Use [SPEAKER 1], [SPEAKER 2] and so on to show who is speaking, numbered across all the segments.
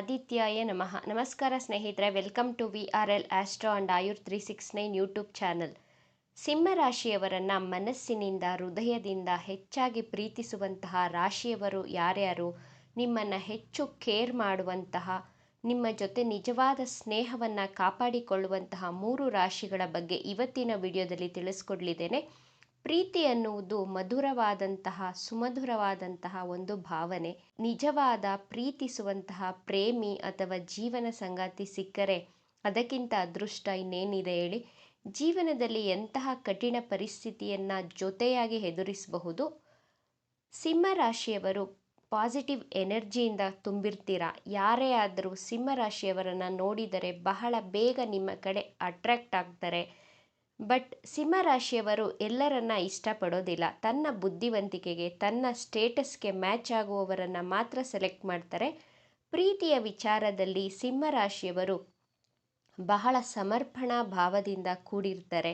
[SPEAKER 1] ಆದಿತ್ಯಾಯ ನಮಃ. ನಮಸ್ಕಾರ ಸ್ನೇಹಿತರೆ, welcome to VRL astro and Ayur 369 YouTube channel. Simha ರಾಶಿಯವರನ್ನು ಮನಸ್ಸಿನಿಂದ ಹೃದಯದಿಂದ ಹೆಚ್ಚಾಗಿ ಪ್ರೀತಿಸುವಂತಹ ರಾಶಿಯವರು ಯಾರ್ಯಾರು, ನಿಮ್ಮನ್ನು ಹೆಚ್ಚು ಕೇರ್ ಮಾಡುವಂತಹ, ನಿಮ್ಮ ಜೊತೆ ನಿಜವಾದ ಸ್ನೇಹವನ್ನು ಕಾಪಾಡಿಕೊಳ್ಳುವಂತಹ 3 ರಾಶಿಗಳ ಬಗ್ಗೆ ಇವತ್ತಿನ ವಿಡಿಯೋದಲ್ಲಿ ತಿಳಿಸ್ಕೊಡ್ಲಿದ್ದೇನೆ. ಪ್ರೀತಿ ಅನ್ನುವುದು ಮಧುರವಾದಂತಹ ಸುಮಧುರವಾದಂತಹ ಒಂದು ಭಾವನೆ. ನಿಜವಾದ ಪ್ರೀತಿಸುವಂತಹ ಪ್ರೇಮಿ ಅಥವಾ ಜೀವನ ಸಂಗಾತಿ ಸಿಕ್ಕರೆ ಅದಕ್ಕಿಂತ ಅದೃಷ್ಟ ಇನ್ನೇನಿದೆ ಹೇಳಿ. ಜೀವನದಲ್ಲಿ ಎಂತಹ ಕಠಿಣ ಪರಿಸ್ಥಿತಿಯನ್ನು ಜೊತೆಯಾಗಿ ಎದುರಿಸಬಹುದು. ಸಿಂಹ ರಾಶಿಯವರು ಪಾಸಿಟಿವ್ ಎನರ್ಜಿಯಿಂದ ತುಂಬಿರ್ತೀರ. ಯಾರೇ ಆದರೂ ಸಿಂಹ ರಾಶಿಯವರನ್ನು ನೋಡಿದರೆ ಬಹಳ ಬೇಗ ನಿಮ್ಮ ಕಡೆ ಅಟ್ರಾಕ್ಟ್ ಆಗ್ತಾರೆ. ಬಟ್ ಸಿಂಹ ರಾಶಿಯವರು ಎಲ್ಲರನ್ನ ಇಷ್ಟಪಡೋದಿಲ್ಲ. ತನ್ನ ಬುದ್ಧಿವಂತಿಕೆಗೆ, ತನ್ನ ಸ್ಟೇಟಸ್ಗೆ ಮ್ಯಾಚ್ ಆಗುವವರನ್ನು ಮಾತ್ರ ಸೆಲೆಕ್ಟ್ ಮಾಡ್ತಾರೆ. ಪ್ರೀತಿಯ ವಿಚಾರದಲ್ಲಿ ಸಿಂಹ ರಾಶಿಯವರು ಬಹಳ ಸಮರ್ಪಣಾ ಭಾವದಿಂದ ಕೂಡಿರ್ತಾರೆ.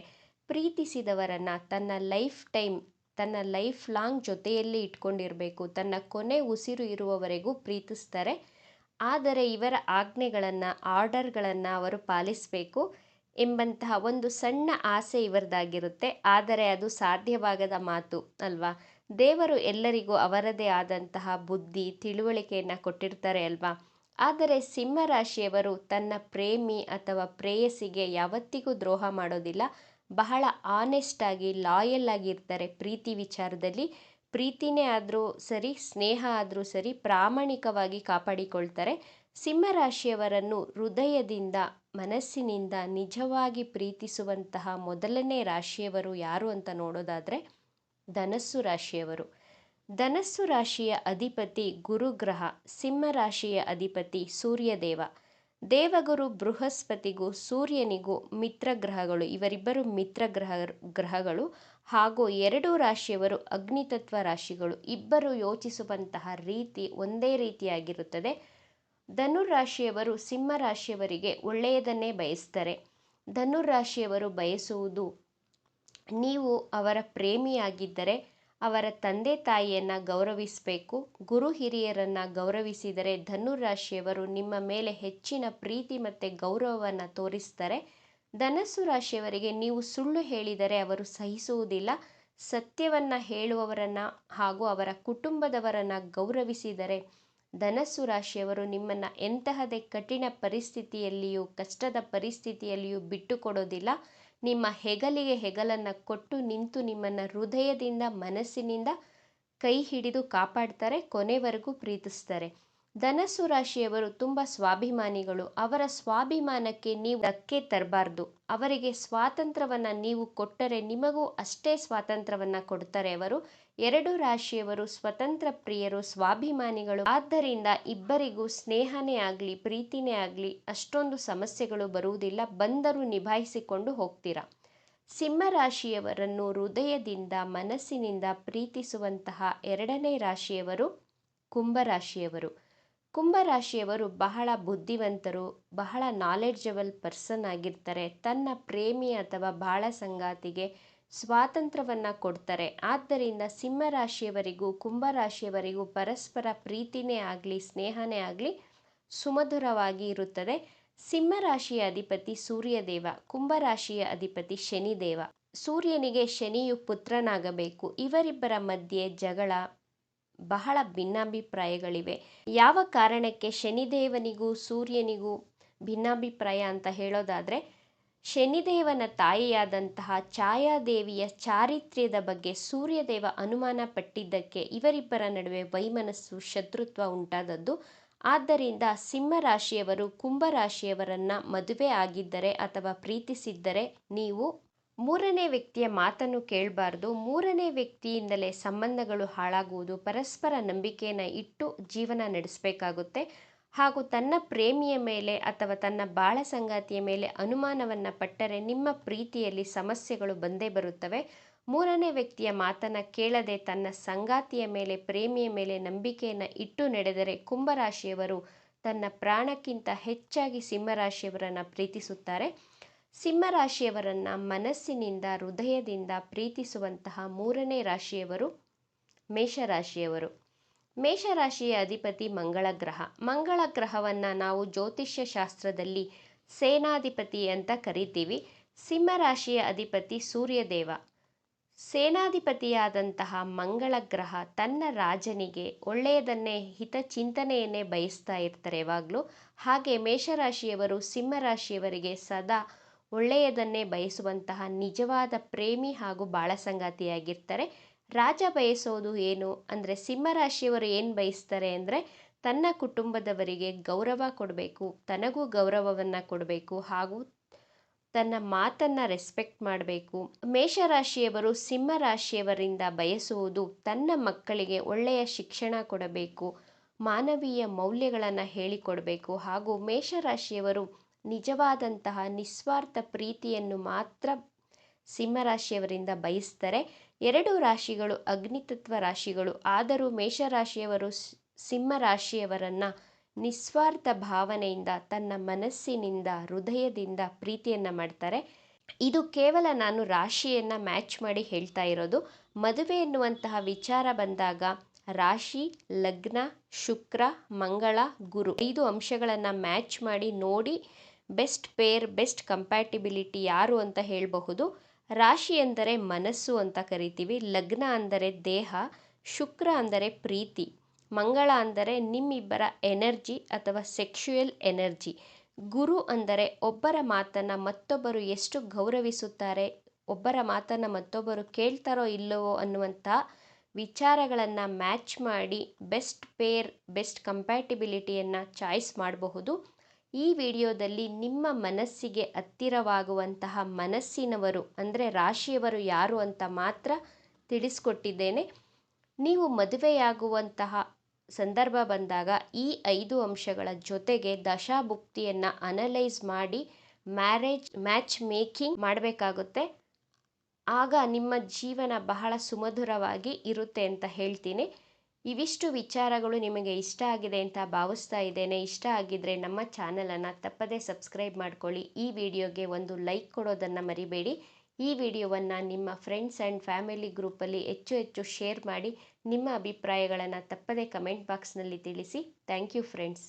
[SPEAKER 1] ಪ್ರೀತಿಸಿದವರನ್ನು ತನ್ನ ಲೈಫ್ ಲಾಂಗ್ ಜೊತೆಯಲ್ಲಿ ಇಟ್ಕೊಂಡಿರಬೇಕು, ತನ್ನ ಕೊನೆ ಉಸಿರು ಇರುವವರೆಗೂ ಪ್ರೀತಿಸ್ತಾರೆ. ಆದರೆ ಇವರ ಆಜ್ಞೆಗಳನ್ನು, ಆರ್ಡರ್ಗಳನ್ನು ಅವರು ಪಾಲಿಸಬೇಕು ಎಂಬಂತಹ ಒಂದು ಸಣ್ಣ ಆಸೆ ಇವರದಾಗಿರುತ್ತೆ. ಆದರೆ ಅದು ಸಾಧ್ಯವಾಗದ ಮಾತು ಅಲ್ವಾ. ದೇವರು ಎಲ್ಲರಿಗೂ ಅವರದೇ ಆದಂತಹ ಬುದ್ಧಿ, ತಿಳುವಳಿಕೆಯನ್ನು ಕೊಟ್ಟಿರ್ತಾರೆ ಅಲ್ವಾ. ಆದರೆ ಸಿಂಹ ರಾಶಿಯವರು ತನ್ನ ಪ್ರೇಮಿ ಅಥವಾ ಪ್ರೇಯಸಿಗೆ ಯಾವತ್ತಿಗೂ ದ್ರೋಹ ಮಾಡೋದಿಲ್ಲ. ಬಹಳ ಆನೆಸ್ಟ್ ಆಗಿ, ಲಾಯಲ್ ಆಗಿರ್ತಾರೆ. ಪ್ರೀತಿ ವಿಚಾರದಲ್ಲಿ ಪ್ರೀತಿನೇ ಆದರೂ ಸರಿ, ಸ್ನೇಹ ಆದರೂ ಸರಿ, ಪ್ರಾಮಾಣಿಕವಾಗಿ ಕಾಪಾಡಿಕೊಳ್ತಾರೆ. ಸಿಂಹ ರಾಶಿಯವರನ್ನು ಹೃದಯದಿಂದ, ಮನಸ್ಸಿನಿಂದ ನಿಜವಾಗಿ ಪ್ರೀತಿಸುವಂತಹ ಮೊದಲನೇ ರಾಶಿಯವರು ಯಾರು ಅಂತ ನೋಡೋದಾದರೆ ಧನಸ್ಸು ರಾಶಿಯವರು. ಧನಸ್ಸು ರಾಶಿಯ ಅಧಿಪತಿ ಗುರುಗ್ರಹ, ಸಿಂಹ ರಾಶಿಯ ಅಧಿಪತಿ ಸೂರ್ಯದೇವ. ದೇವಗುರು ಬೃಹಸ್ಪತಿಗೂ ಸೂರ್ಯನಿಗೂ ಮಿತ್ರಗ್ರಹಗಳು, ಇವರಿಬ್ಬರು ಗ್ರಹಗಳು. ಹಾಗೂ 2 ರಾಶಿಯವರು ಅಗ್ನಿತತ್ವ ರಾಶಿಗಳು. ಇಬ್ಬರು ಯೋಚಿಸುವಂತಹ ರೀತಿ ಒಂದೇ ರೀತಿಯಾಗಿರುತ್ತದೆ. ಧನುರಾಶಿಯವರು ಸಿಂಹ ರಾಶಿಯವರಿಗೆ ಒಳ್ಳೆಯದನ್ನೇ ಬಯಸ್ತಾರೆ. ಧನುರಾಶಿಯವರು ಬಯಸುವುದು, ನೀವು ಅವರ ಪ್ರೇಮಿಯಾಗಿದ್ದರೆ ಅವರ ತಂದೆ ತಾಯಿಯನ್ನು ಗೌರವಿಸಬೇಕು. ಗುರು ಹಿರಿಯರನ್ನು ಗೌರವಿಸಿದರೆ ಧನುರಾಶಿಯವರು ನಿಮ್ಮ ಮೇಲೆ ಹೆಚ್ಚಿನ ಪ್ರೀತಿ ಮತ್ತು ಗೌರವವನ್ನು ತೋರಿಸ್ತಾರೆ. ಧನಸ್ಸು ರಾಶಿಯವರಿಗೆ ನೀವು ಸುಳ್ಳು ಹೇಳಿದರೆ ಅವರು ಸಹಿಸುವುದಿಲ್ಲ. ಸತ್ಯವನ್ನು ಹೇಳುವವರನ್ನು ಹಾಗೂ ಅವರ ಕುಟುಂಬದವರನ್ನು ಗೌರವಿಸಿದರೆ ಧನಸ್ಸು ರಾಶಿಯವರು ನಿಮ್ಮನ್ನು ಎಂತಹದೇ ಕಠಿಣ ಪರಿಸ್ಥಿತಿಯಲ್ಲಿಯೂ, ಕಷ್ಟದ ಪರಿಸ್ಥಿತಿಯಲ್ಲಿಯೂ ಬಿಟ್ಟು ಕೊಡೋದಿಲ್ಲ. ನಿಮ್ಮ ಹೆಗಲಿಗೆ ಹೆಗಲನ್ನು ಕೊಟ್ಟು ನಿಂತು ನಿಮ್ಮನ್ನು ಹೃದಯದಿಂದ, ಮನಸ್ಸಿನಿಂದ ಕೈ ಹಿಡಿದು ಕಾಪಾಡ್ತಾರೆ, ಕೊನೆವರೆಗೂ ಪ್ರೀತಿಸ್ತಾರೆ. ಧನಸ್ಸು ರಾಶಿಯವರು ತುಂಬ ಸ್ವಾಭಿಮಾನಿಗಳು. ಅವರ ಸ್ವಾಭಿಮಾನಕ್ಕೆ ನೀವು ಧಕ್ಕೆ ತರಬಾರ್ದು. ಅವರಿಗೆ ಸ್ವಾತಂತ್ರ್ಯವನ್ನು ನೀವು ಕೊಟ್ಟರೆ ನಿಮಗೂ ಅಷ್ಟೇ ಸ್ವಾತಂತ್ರ್ಯವನ್ನು ಕೊಡ್ತಾರೆ ಅವರು. 2 ರಾಶಿಯವರು ಸ್ವತಂತ್ರ ಪ್ರಿಯರು, ಸ್ವಾಭಿಮಾನಿಗಳು. ಆದ್ದರಿಂದ ಇಬ್ಬರಿಗೂ ಸ್ನೇಹನೇ ಆಗಲಿ, ಪ್ರೀತಿನೇ ಆಗಲಿ ಅಷ್ಟೊಂದು ಸಮಸ್ಯೆಗಳು ಬರುವುದಿಲ್ಲ. ಬಂದರೂ ನಿಭಾಯಿಸಿಕೊಂಡು ಹೋಗ್ತೀರಾ. ಸಿಂಹ ರಾಶಿಯವರನ್ನು ಹೃದಯದಿಂದ, ಮನಸ್ಸಿನಿಂದ ಪ್ರೀತಿಸುವಂತಹ 2ನೇ ರಾಶಿಯವರು ಕುಂಭರಾಶಿಯವರು. ಕುಂಭರಾಶಿಯವರು ಬಹಳ ಬುದ್ಧಿವಂತರು, ಬಹಳ ನಾಲೆಡ್ಜಬಲ್ ಪರ್ಸನ್ ಆಗಿರ್ತಾರೆ. ತನ್ನ ಪ್ರೇಮಿ ಅಥವಾ ಬಾಳ ಸಂಗಾತಿಗೆ ಸ್ವಾತಂತ್ರ್ಯವನ್ನು ಕೊಡ್ತಾರೆ. ಆದ್ದರಿಂದ ಸಿಂಹ ರಾಶಿಯವರಿಗೂ ಕುಂಭರಾಶಿಯವರಿಗೂ ಪರಸ್ಪರ ಪ್ರೀತಿನೇ ಆಗಲಿ, ಸ್ನೇಹನೇ ಆಗಲಿ ಸುಮಧುರವಾಗಿ ಇರುತ್ತದೆ. ಸಿಂಹ ರಾಶಿಯ ಅಧಿಪತಿ ಸೂರ್ಯದೇವ, ಕುಂಭರಾಶಿಯ ಅಧಿಪತಿ ಶನಿದೇವ. ಸೂರ್ಯನಿಗೆ ಶನಿಯು ಪುತ್ರನಾಗಬೇಕು. ಇವರಿಬ್ಬರ ಮಧ್ಯೆ ಜಗಳ, ಬಹಳ ಭಿನ್ನಾಭಿಪ್ರಾಯಗಳಿವೆ. ಯಾವ ಕಾರಣಕ್ಕೆ ಶನಿದೇವನಿಗೂ ಸೂರ್ಯನಿಗೂ ಭಿನ್ನಾಭಿಪ್ರಾಯ ಅಂತ ಹೇಳೋದಾದರೆ, ಶನಿದೇವನ ತಾಯಿಯಾದಂತಹ ಛಾಯಾದೇವಿಯ ಚಾರಿತ್ರ್ಯದ ಬಗ್ಗೆ ಸೂರ್ಯದೇವ ಅನುಮಾನ ಪಟ್ಟಿದ್ದಕ್ಕೆ ಇವರಿಬ್ಬರ ನಡುವೆ ವೈಮನಸ್ಸು, ಶತ್ರುತ್ವ ಉಂಟಾದದ್ದು. ಆದ್ದರಿಂದ ಸಿಂಹ ರಾಶಿಯವರು ಕುಂಭರಾಶಿಯವರನ್ನು ಮದುವೆ ಆಗಿದ್ದರೆ ಅಥವಾ ಪ್ರೀತಿಸಿದ್ದರೆ ನೀವು 3ನೇ ವ್ಯಕ್ತಿಯ ಮಾತನ್ನು ಕೇಳಬಾರ್ದು. 3ನೇ ವ್ಯಕ್ತಿಯಿಂದಲೇ ಸಂಬಂಧಗಳು ಹಾಳಾಗುವುದು. ಪರಸ್ಪರ ನಂಬಿಕೆಯನ್ನು ಇಟ್ಟು ಜೀವನ ನಡೆಸಬೇಕಾಗುತ್ತೆ. ಹಾಗೂ ತನ್ನ ಪ್ರೇಮಿಯ ಮೇಲೆ ಅಥವಾ ತನ್ನ ಬಾಳ ಸಂಗಾತಿಯ ಮೇಲೆ ಅನುಮಾನವನ್ನು ಪಟ್ಟರೆ ನಿಮ್ಮ ಪ್ರೀತಿಯಲ್ಲಿ ಸಮಸ್ಯೆಗಳು ಬಂದೇ ಬರುತ್ತವೆ. 3ನೇ ವ್ಯಕ್ತಿಯ ಮಾತನ್ನು ಕೇಳದೆ ತನ್ನ ಸಂಗಾತಿಯ ಮೇಲೆ, ಪ್ರೇಮಿಯ ಮೇಲೆ ನಂಬಿಕೆಯನ್ನು ಇಟ್ಟು ನಡೆದರೆ ಕುಂಭರಾಶಿಯವರು ತನ್ನ ಪ್ರಾಣಕ್ಕಿಂತ ಹೆಚ್ಚಾಗಿ ಸಿಂಹರಾಶಿಯವರನ್ನು ಪ್ರೀತಿಸುತ್ತಾರೆ. ಸಿಂಹರಾಶಿಯವರನ್ನು ಮನಸ್ಸಿನಿಂದ, ಹೃದಯದಿಂದ ಪ್ರೀತಿಸುವಂತಹ 3ನೇ ರಾಶಿಯವರು ಮೇಷರಾಶಿಯವರು. ಮೇಷರಾಶಿಯ ಅಧಿಪತಿ ಮಂಗಳ ಗ್ರಹ. ಮಂಗಳ ಗ್ರಹವನ್ನು ನಾವು ಜ್ಯೋತಿಷ್ಯ ಶಾಸ್ತ್ರದಲ್ಲಿ ಸೇನಾಧಿಪತಿ ಅಂತ ಕರಿತೀವಿ. ಸಿಂಹರಾಶಿಯ ಅಧಿಪತಿ ಸೂರ್ಯದೇವ. ಸೇನಾಧಿಪತಿಯಾದಂತಹ ಮಂಗಳ ಗ್ರಹ ತನ್ನ ರಾಜನಿಗೆ ಒಳ್ಳೆಯದನ್ನೇ ಹಿತಚಿಂತನೆಯನ್ನೇ ಬಯಸ್ತಾ ಇರ್ತಾರೆ ಯಾವಾಗಲೂ. ಹಾಗೆ ಮೇಷರಾಶಿಯವರು ಸಿಂಹರಾಶಿಯವರಿಗೆ ಸದಾ ಒಳ್ಳೆಯದನ್ನೇ ಬಯಸುವಂತಹ ನಿಜವಾದ ಪ್ರೇಮಿ ಹಾಗೂ ಬಾಳ ಸಂಗಾತಿಯಾಗಿರ್ತಾರೆ. ರಾಜ ಬಯಸೋದು ಏನು ಅಂದರೆ, ಸಿಂಹರಾಶಿಯವರು ಏನು ಬಯಸ್ತಾರೆ ಅಂದರೆ ತನ್ನ ಕುಟುಂಬದವರಿಗೆ ಗೌರವ ಕೊಡಬೇಕು, ತನಗೂ ಗೌರವವನ್ನು ಕೊಡಬೇಕು ಹಾಗೂ ತನ್ನ ಮಾತನ್ನು ರೆಸ್ಪೆಕ್ಟ್ ಮಾಡಬೇಕು. ಮೇಷರಾಶಿಯವರು ಸಿಂಹರಾಶಿಯವರಿಂದ ಬಯಸುವುದು ತನ್ನ ಮಕ್ಕಳಿಗೆ ಒಳ್ಳೆಯ ಶಿಕ್ಷಣ ಕೊಡಬೇಕು, ಮಾನವೀಯ ಮೌಲ್ಯಗಳನ್ನು ಹೇಳಿಕೊಡಬೇಕು ಹಾಗೂ ಮೇಷರಾಶಿಯವರು ನಿಜವಾದಂತಹ ನಿಸ್ವಾರ್ಥ ಪ್ರೀತಿಯನ್ನು ಮಾತ್ರ ಸಿಂಹರಾಶಿಯವರಿಂದ ಬಯಸ್ತಾರೆ. ಎರಡು ರಾಶಿಗಳು ಅಗ್ನಿತತ್ವ ರಾಶಿಗಳು. ಆದರೂ ಮೇಷರಾಶಿಯವರು ಸಿಂಹರಾಶಿಯವರನ್ನು ನಿಸ್ವಾರ್ಥ ಭಾವನೆಯಿಂದ ತನ್ನ ಮನಸ್ಸಿನಿಂದ ಹೃದಯದಿಂದ ಪ್ರೀತಿಯನ್ನು ಮಾಡ್ತಾರೆ. ಇದು ಕೇವಲ ನಾನು ರಾಶಿಯನ್ನು ಮ್ಯಾಚ್ ಮಾಡಿ ಹೇಳ್ತಾ ಇರೋದು. ಮದುವೆ ಎನ್ನುವಂತಹ ವಿಚಾರ ಬಂದಾಗ ರಾಶಿ, ಲಗ್ನ, ಶುಕ್ರ, ಮಂಗಳ, ಗುರು 5 ಅಂಶಗಳನ್ನು ಮ್ಯಾಚ್ ಮಾಡಿ ನೋಡಿ ಬೆಸ್ಟ್ ಪೇರ್, ಬೆಸ್ಟ್ ಕಂಪ್ಯಾಟಿಬಿಲಿಟಿ ಯಾರು ಅಂತ ಹೇಳಬಹುದು. ರಾಶಿ ಅಂದರೆ ಮನಸ್ಸು ಅಂತ ಕರಿತೀವಿ, ಲಗ್ನ ಅಂದರೆ ದೇಹ, ಶುಕ್ರ ಅಂದರೆ ಪ್ರೀತಿ, ಮಂಗಳ ಅಂದರೆ ನಿಮ್ಮಿಬ್ಬರ ಎನರ್ಜಿ ಅಥವಾ ಸೆಕ್ಷುಯಲ್ ಎನರ್ಜಿ, ಗುರು ಅಂದರೆ ಒಬ್ಬರ ಮಾತನ್ನು ಮತ್ತೊಬ್ಬರು ಎಷ್ಟು ಗೌರವಿಸುತ್ತಾರೆ, ಒಬ್ಬರ ಮಾತನ್ನು ಮತ್ತೊಬ್ಬರು ಕೇಳ್ತಾರೋ ಇಲ್ಲವೋ ಅನ್ನುವಂಥ ವಿಚಾರಗಳನ್ನು ಮ್ಯಾಚ್ ಮಾಡಿ ಬೆಸ್ಟ್ ಪೇರ್, ಬೆಸ್ಟ್ ಕಂಪ್ಯಾಟಿಬಿಲಿಟಿಯನ್ನು ಚಾಯ್ಸ್ ಮಾಡಬಹುದು. ಈ ವಿಡಿಯೋದಲ್ಲಿ ನಿಮ್ಮ ಮನಸ್ಸಿಗೆ ಹತ್ತಿರವಾಗುವಂತಹ ಮನಸ್ಸಿನವರು ಅಂದರೆ ರಾಶಿಯವರು ಯಾರು ಅಂತ ಮಾತ್ರ ತಿಳಿಸ್ಕೊಟ್ಟಿದ್ದೇನೆ. ನೀವು ಮದುವೆಯಾಗುವಂತಹ ಸಂದರ್ಭ ಬಂದಾಗ ಈ 5 ಅಂಶಗಳ ಜೊತೆಗೆ ದಶಾಭುಕ್ತಿಯನ್ನು ಅನಲೈಸ್ ಮಾಡಿ ಮ್ಯಾಚ್ ಮೇಕಿಂಗ್ ಮಾಡಬೇಕಾಗುತ್ತೆ. ಆಗ ನಿಮ್ಮ ಜೀವನ ಬಹಳ ಸುಮಧುರವಾಗಿ ಇರುತ್ತೆ ಅಂತ ಹೇಳ್ತೀನಿ. ಇವಿಷ್ಟು ವಿಚಾರಗಳು ನಿಮಗೆ ಇಷ್ಟ ಆಗಿದೆ ಅಂತ ಭಾವಿಸ್ತಾ ಇದ್ದೇನೆ. ಇಷ್ಟ ಆಗಿದ್ದರೆ ನಮ್ಮ ಚಾನಲನ್ನು ತಪ್ಪದೇ ಸಬ್ಸ್ಕ್ರೈಬ್ ಮಾಡ್ಕೊಳ್ಳಿ. ಈ ವಿಡಿಯೋಗೆ ಒಂದು ಲೈಕ್ ಕೊಡೋದನ್ನು ಮರಿಬೇಡಿ. ಈ ವಿಡಿಯೋವನ್ನು ನಿಮ್ಮ ಫ್ರೆಂಡ್ಸ್ ಆ್ಯಂಡ್ ಫ್ಯಾಮಿಲಿ ಗ್ರೂಪಲ್ಲಿ ಹೆಚ್ಚು ಶೇರ್ ಮಾಡಿ. ನಿಮ್ಮ ಅಭಿಪ್ರಾಯಗಳನ್ನು ತಪ್ಪದೇ ಕಮೆಂಟ್ ಬಾಕ್ಸ್ನಲ್ಲಿ ತಿಳಿಸಿ. Thank you friends.